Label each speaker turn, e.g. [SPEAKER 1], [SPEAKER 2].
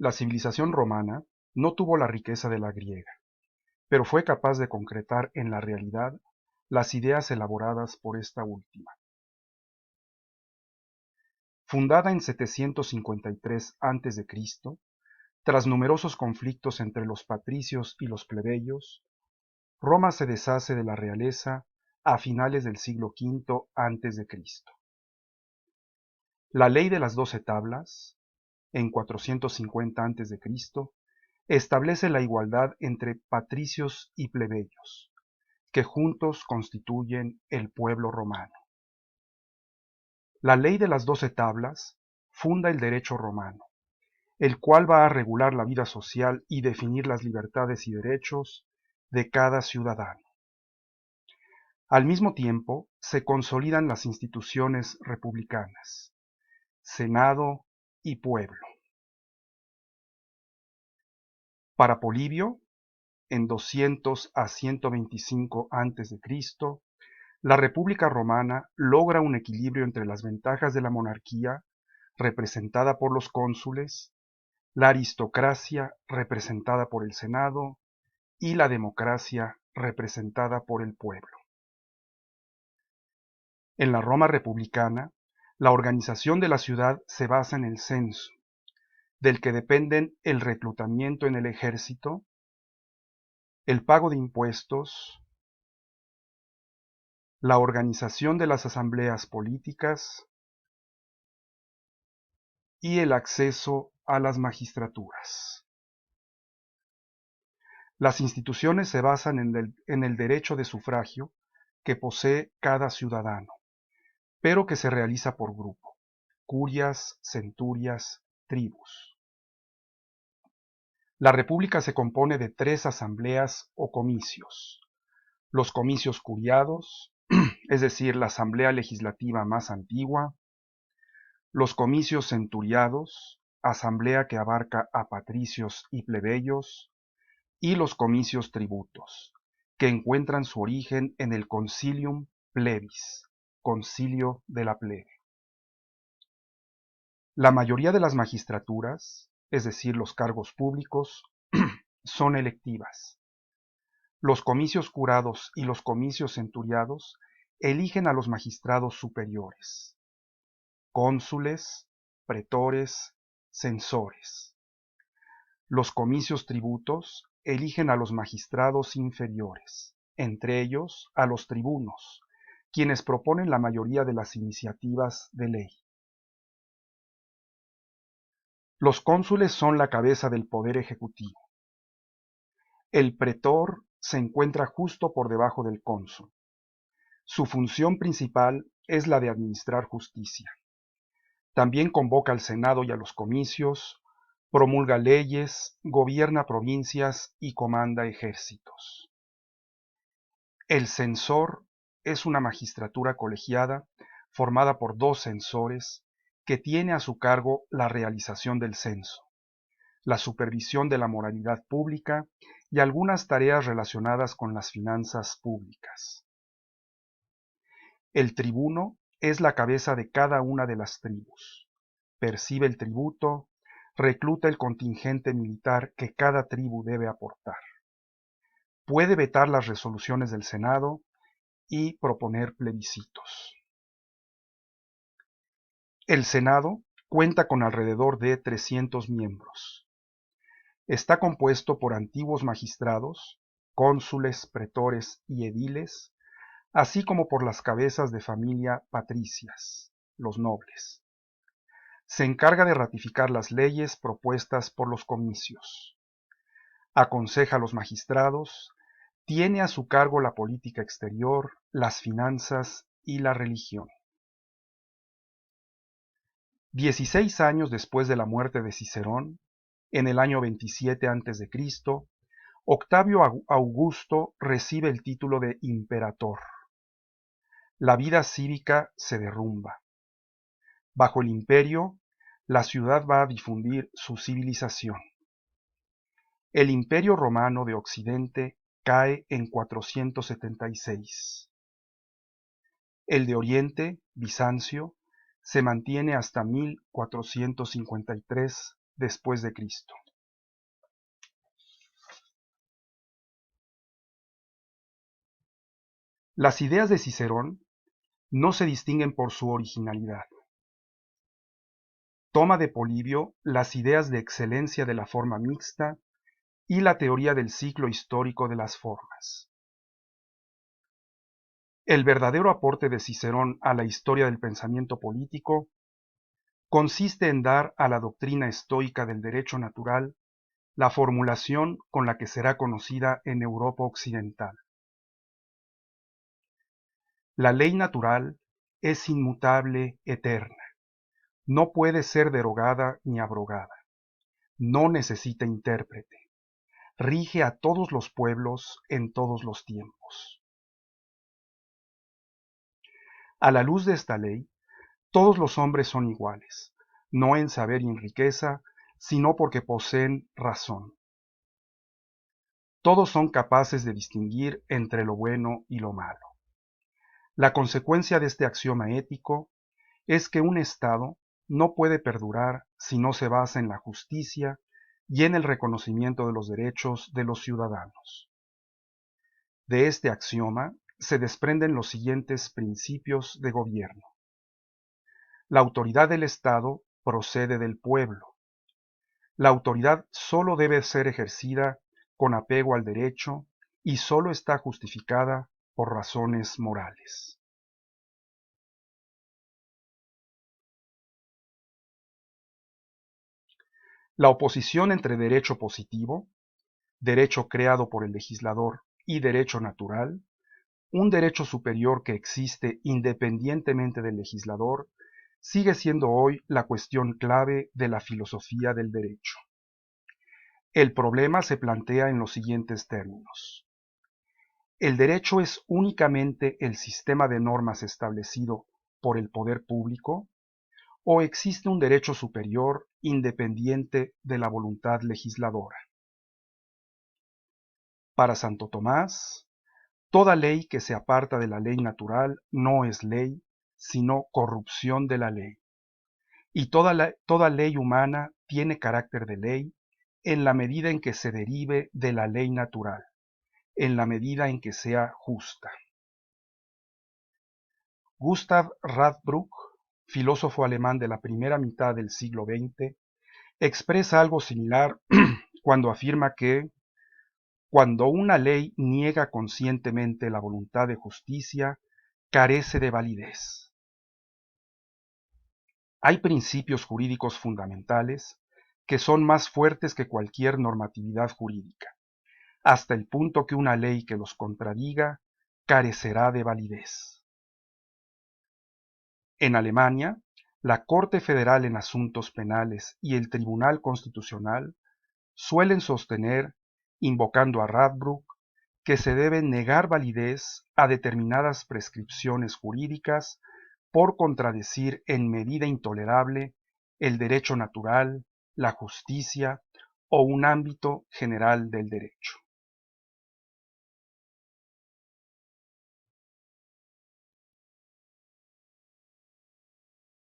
[SPEAKER 1] La civilización romana no tuvo la riqueza de la griega, pero fue capaz de concretar en la realidad las ideas elaboradas por esta última. Fundada en 753 a.C., tras numerosos conflictos entre los patricios y los plebeyos, Roma se deshace de la realeza a finales del siglo V a.C. La ley de las 12 tablas, en 450 a.C., establece la igualdad entre patricios y plebeyos, que juntos constituyen el pueblo romano. La ley de las 12 tablas funda el derecho romano, el cual va a regular la vida social y definir las libertades y derechos de cada ciudadano. Al mismo tiempo, se consolidan las instituciones republicanas, Senado y pueblo. Para Polibio, en 200 a 125 a.C., la República Romana logra un equilibrio entre las ventajas de la monarquía, representada por los cónsules, la aristocracia, representada por el Senado, y la democracia, representada por el pueblo. En la Roma republicana, la organización de la ciudad se basa en el censo, del que dependen el reclutamiento en el ejército, el pago de impuestos, la organización de las asambleas políticas y el acceso a las magistraturas. Las instituciones se basan en el derecho de sufragio que posee cada ciudadano, pero que se realiza por grupo, curias, centurias, tribus. La república se compone de 3 asambleas o comicios: los comicios curiados, es decir, la asamblea legislativa más antigua; los comicios centuriados, asamblea que abarca a patricios y plebeyos; y los comicios tributos, que encuentran su origen en el Concilium Plebis, concilio de la plebe. La mayoría de las magistraturas, es decir, los cargos públicos, son electivas. Los comicios curados y los comicios centuriados eligen a los magistrados superiores, cónsules, pretores, censores. Los comicios tributos eligen a los magistrados inferiores, entre ellos a los tribunos, quienes proponen la mayoría de las iniciativas de ley. Los cónsules son la cabeza del poder ejecutivo. El pretor se encuentra justo por debajo del cónsul. Su función principal es la de administrar justicia. También convoca al Senado y a los comicios, promulga leyes, gobierna provincias y comanda ejércitos. El censor es una magistratura colegiada formada por 2 censores que tiene a su cargo la realización del censo, la supervisión de la moralidad pública y algunas tareas relacionadas con las finanzas públicas. El tribuno es la cabeza de cada una de las tribus. Percibe el tributo, recluta el contingente militar que cada tribu debe aportar. Puede vetar las resoluciones del Senado y proponer plebiscitos. El Senado cuenta con alrededor de 300 miembros. Está compuesto por antiguos magistrados, cónsules, pretores y ediles, así como por las cabezas de familia patricias, los nobles. Se encarga de ratificar las leyes propuestas por los comicios. Aconseja a los magistrados, tiene a su cargo la política exterior, las finanzas y la religión. 16 años después de la muerte de Cicerón, en el año 27 a.C., Octavio Augusto recibe el título de imperator. La vida cívica se derrumba. Bajo el imperio, la ciudad va a difundir su civilización. El Imperio Romano de Occidente cae en 476. El de Oriente, Bizancio, se mantiene hasta 1453 después de Cristo. Las ideas de Cicerón no se distinguen por su originalidad. Toma de Polibio las ideas de excelencia de la forma mixta y la teoría del ciclo histórico de las formas. El verdadero aporte de Cicerón a la historia del pensamiento político consiste en dar a la doctrina estoica del derecho natural la formulación con la que será conocida en Europa occidental. La ley natural es inmutable, eterna. No puede ser derogada ni abrogada. No necesita intérprete. Rige a todos los pueblos en todos los tiempos. A la luz de esta ley, todos los hombres son iguales, no en saber y en riqueza, sino porque poseen razón. Todos son capaces de distinguir entre lo bueno y lo malo. La consecuencia de este axioma ético es que un Estado no puede perdurar si no se basa en la justicia y en el reconocimiento de los derechos de los ciudadanos. De este axioma se desprenden los siguientes principios de gobierno. La autoridad del Estado procede del pueblo. La autoridad solo debe ser ejercida con apego al derecho y solo está justificada por razones morales. La oposición entre derecho positivo, derecho creado por el legislador, y derecho natural, un derecho superior que existe independientemente del legislador, sigue siendo hoy la cuestión clave de la filosofía del derecho. El problema se plantea en los siguientes términos. ¿El derecho es únicamente el sistema de normas establecido por el poder público o existe un derecho superior independiente de la voluntad legisladora? Para Santo Tomás, toda ley que se aparta de la ley natural no es ley, sino corrupción de la ley. Y toda ley humana tiene carácter de ley en la medida en que se derive de la ley natural, en la medida en que sea justa. Gustav Radbruch, filósofo alemán de la primera mitad del siglo XX, expresa algo similar cuando afirma que cuando una ley niega conscientemente la voluntad de justicia, carece de validez. Hay principios jurídicos fundamentales que son más fuertes que cualquier normatividad jurídica, hasta el punto que una ley que los contradiga carecerá de validez. En Alemania, la Corte Federal en Asuntos Penales y el Tribunal Constitucional suelen sostener, invocando a Radbruch, que se debe negar validez a determinadas prescripciones jurídicas por contradecir en medida intolerable el derecho natural, la justicia o un ámbito general del derecho.